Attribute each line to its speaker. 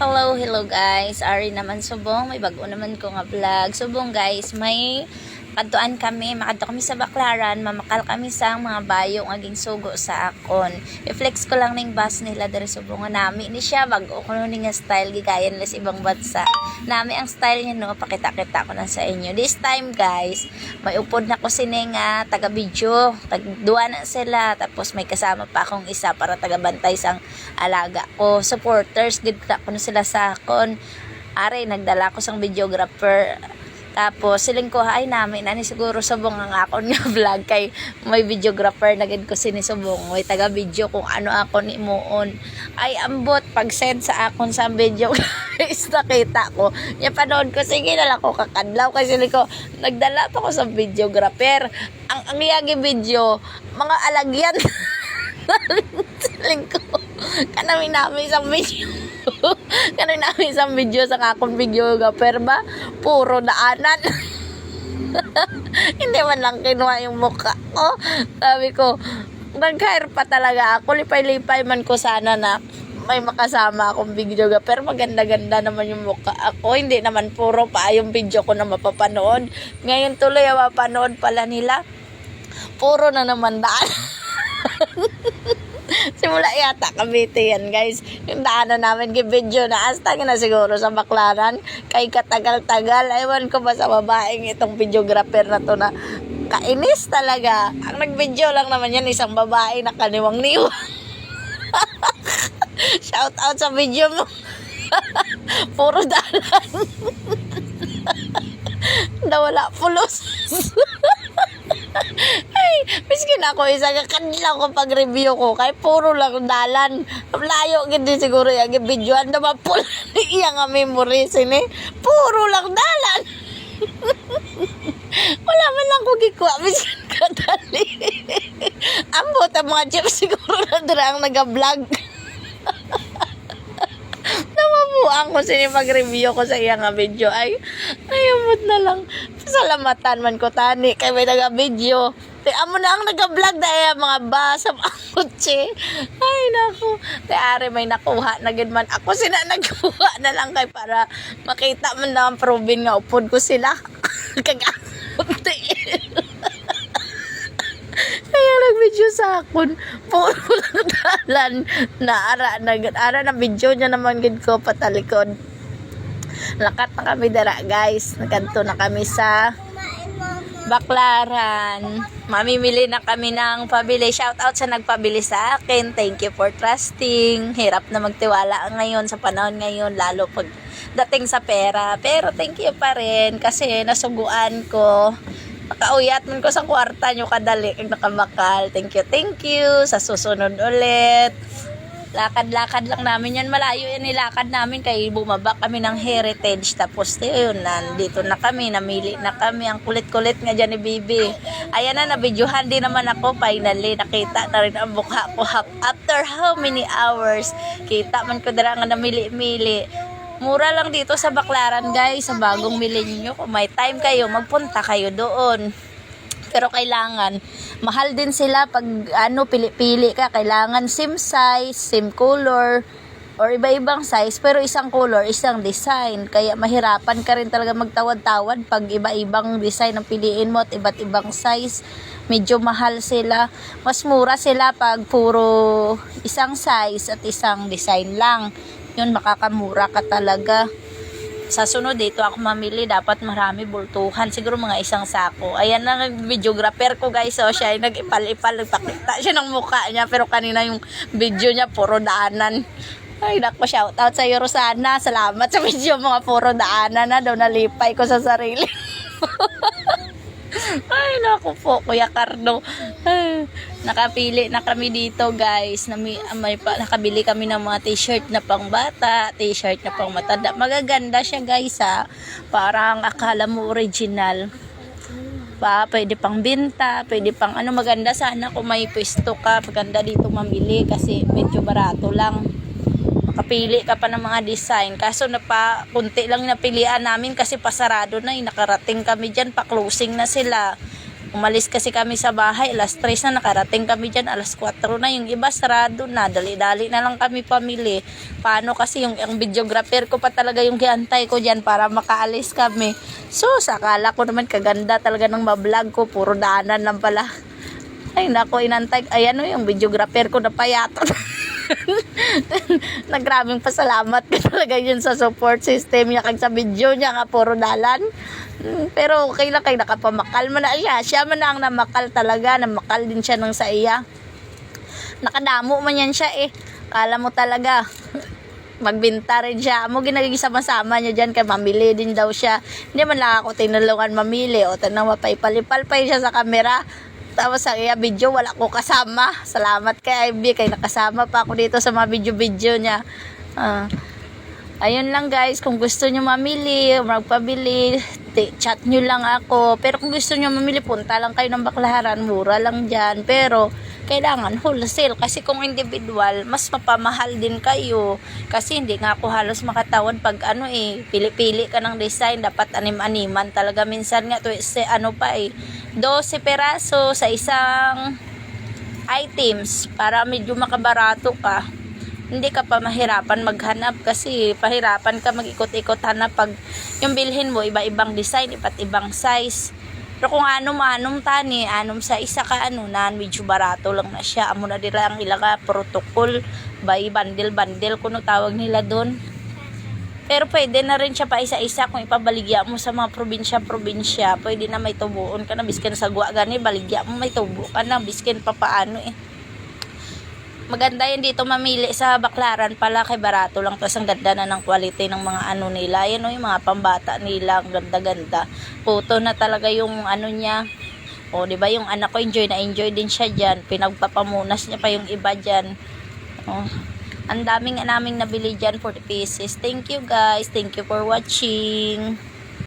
Speaker 1: Hello guys. Ari naman subong, may bago naman ko nga vlog. Subong guys, may kadtuan kami, makadto kami sa Baclaran, mamakal kami sa mga bayong aging sugo sa akon. I-flex ko lang ning bus nila diri subong nga nami ni siya bago ko ni nga style gigayan nila sa ibang bansa. Nami ang style niya no, pakita-kita ko na sa inyo. This time guys, may upod na ko sini nga taga video, tagduwa na sila tapos may kasama pa akong isa para taga-bantay sang alaga ko. Supporters gid ko na sila sa akon. Are nagdala ko sang videographer. Tapos siling ko ay namin ani siguro subong ang akon nga vlog kay may videographer na gid ko sinisubong may taga video kung ano ako ni muon ay ambot pag send sa akon sa video guys nakita ko nya panood ko sige na lang ko kakadlaw kasi siling ko nagdala pa ko sa videographer ang iyagi video mga alagyan siling ko kanami namin sa video kanami namin sa video sa akong videographer ba puro daanan hindi man lang kinuha yung mukha ko sabi ko nag-hire pa talaga ako lipay-lipay man ko sana na may makasama akong videographer maganda-ganda naman yung mukha ako hindi naman puro pa yung video ko na mapapanood ngayon tuloy mapapanood pala nila puro na naman daanan simula yata Cavite yan guys yung daanan namin video na hasta na siguro sa Baclaran kay katagal-tagal ewan ko ba sa babaeng itong videographer na to na kainis talaga ang nag-video lang naman yan isang babae na kaniwang-niwang shout out sa video mo puro dalan nawala pulos ay, miskin ako isa ka kanila ko pag-review ko kay puro lang dalan layo gid siguro yung videoan na mapula iya nga memory sini puro lang dalan wala man lang ko gikuha miskin ka dali ambot ang mga jeep siguro na dira ang nag-vlog namabuang ko sini pag-review ko sa iya nga video ay amot na lang salamatan man ko tani kay may naga-video amo na ang naga-vlog dahil mga bus sa mga kutsi ay naku are may nakuha na gid man ako sina nagkuha na lang kay para makita man na ang proven nga upod ko sila kagamunti kaya nag-video sa akon puro lang dalan na ara na video niya naman gid ko patalikod lakat na kami dara guys nakanto na kami sa Baclaran mamimili na kami ng pabili shout out sa nagpabili sa akin thank you for trusting hirap na magtiwala ngayon sa panahon ngayon lalo pag dating sa pera pero thank you pa rin kasi nasuguan ko nakauyat man ko sa kwarta nyo kadali kag nakabakal thank you sa susunod ulit lakad-lakad lang namin yan malayo yan nilakad namin kay bumaba kami ng Heritage tapos yun nandito na kami namili na kami ang kulit-kulit nga dyan ni Bibi ayan na nabidyohan din naman ako finally nakita na rin ang mukha ko after how many hours kita man ko dara nga namili-mili mura lang dito sa Baclaran guys sa bagong milenyo kung may time kayo magpunta kayo doon pero kailangan mahal din sila pag pili-pili ka kailangan same size, same color or iba-ibang size pero isang color, isang design kaya mahirapan ka rin talaga magtawad-tawad pag iba-ibang design ang piliin mo at iba't ibang size medyo mahal sila mas mura sila pag puro isang size at isang design lang yun makakamura ka talaga sa sunod dito ako mamili dapat marami bultuhan siguro mga isang sako ayan na videographer ko guys so siya ay nag-ipal-ipal nagpakita siya ng mukha niya pero kanina yung video niya puro daanan ay nako shout out sa iyo Rosana salamat sa video mga puro daanan na daw nalipay ko sa sarili ay naku po Kuya Cardo nakapili na kami dito guys nakabili kami ng mga t-shirt na pang bata t-shirt na pang matanda magaganda siya guys parang akala mo original pa pwede pang binta pwede pang maganda sana kung may pwesto ka maganda dito mamili kasi medyo barato lang makapili ka pa ng mga design kaso kunti lang napilian namin kasi pasarado na nakarating kami dyan pa closing na sila Umalis kasi kami sa bahay, alas 3 na, nakarating kami dyan, alas 4 na, yung iba sarado na, dali-dali na lang kami pamili. Paano kasi yung videographer ko pa talaga yung giantay ko dyan para makaalis kami. So, sakala ko naman kaganda talaga ng mablog ko, puro daanan lang pala. Ay nako, inantay, ayan o yung videographer ko na payato. Nagraming pasalamat ko talaga yun sa support system niya kag sa video niya nga puro dalan. Pero okay lang kay nakapamakal man na siya. Siya man na ang namakal talaga. Namakal din siya ng sa iya. Nakadamo man yan siya eh. Kala mo talaga. Magbinta rin siya. Amo ginagisa-sama niya dyan kay mamili din daw siya. Hindi man lang ako tinulungan mamili. O tanang mapaypalipalpay siya sa kamera. Tapos sa iya video wala ko kasama. Salamat kay Ivy kay nakasama pa ako dito sa mga video-video niya. Ayun lang guys, kung gusto nyo mamili, magpabili, chat nyo lang ako. Pero kung gusto nyo mamili, punta lang kayo ng Baclaran, mura lang dyan. Pero kailangan wholesale kasi kung individual, mas mapamahal din kayo. Kasi hindi nga ako halos makatawad pag pili-pili ka ng design, dapat anim-animan talaga. Minsan nga, 12 peraso sa isang items para medyo makabarato ka. Hindi ka pa mahirapan maghanap kasi pahirapan ka mag-ikot-ikot hanap pag yung bilhin mo iba-ibang design, iba't ibang size. Pero kung anom tani, sa isa ka medyo barato lang na siya. Amo na dira ang ilaga protocol by bundle kuno tawag nila doon. Pero pwede na rin siya pa isa-isa kung ipabaligya mo sa mga probinsya. Pwede na may tubuon ka na biskin sa guwa gani baligya mo may tubo ka na biskin pa paano eh. Maganda yan dito mamili sa Baclaran pala kay barato lang tapos ang ganda na ng quality ng mga nila. Yan yung mga pambata nila, ang ganda-ganda. Puto na talaga yung niya. O di ba yung anak ko enjoy din siya diyan. Pinagpapamunas niya pa yung iba diyan. Oh. Ang daming naming nabili diyan 40 pieces. Thank you guys. Thank you for watching.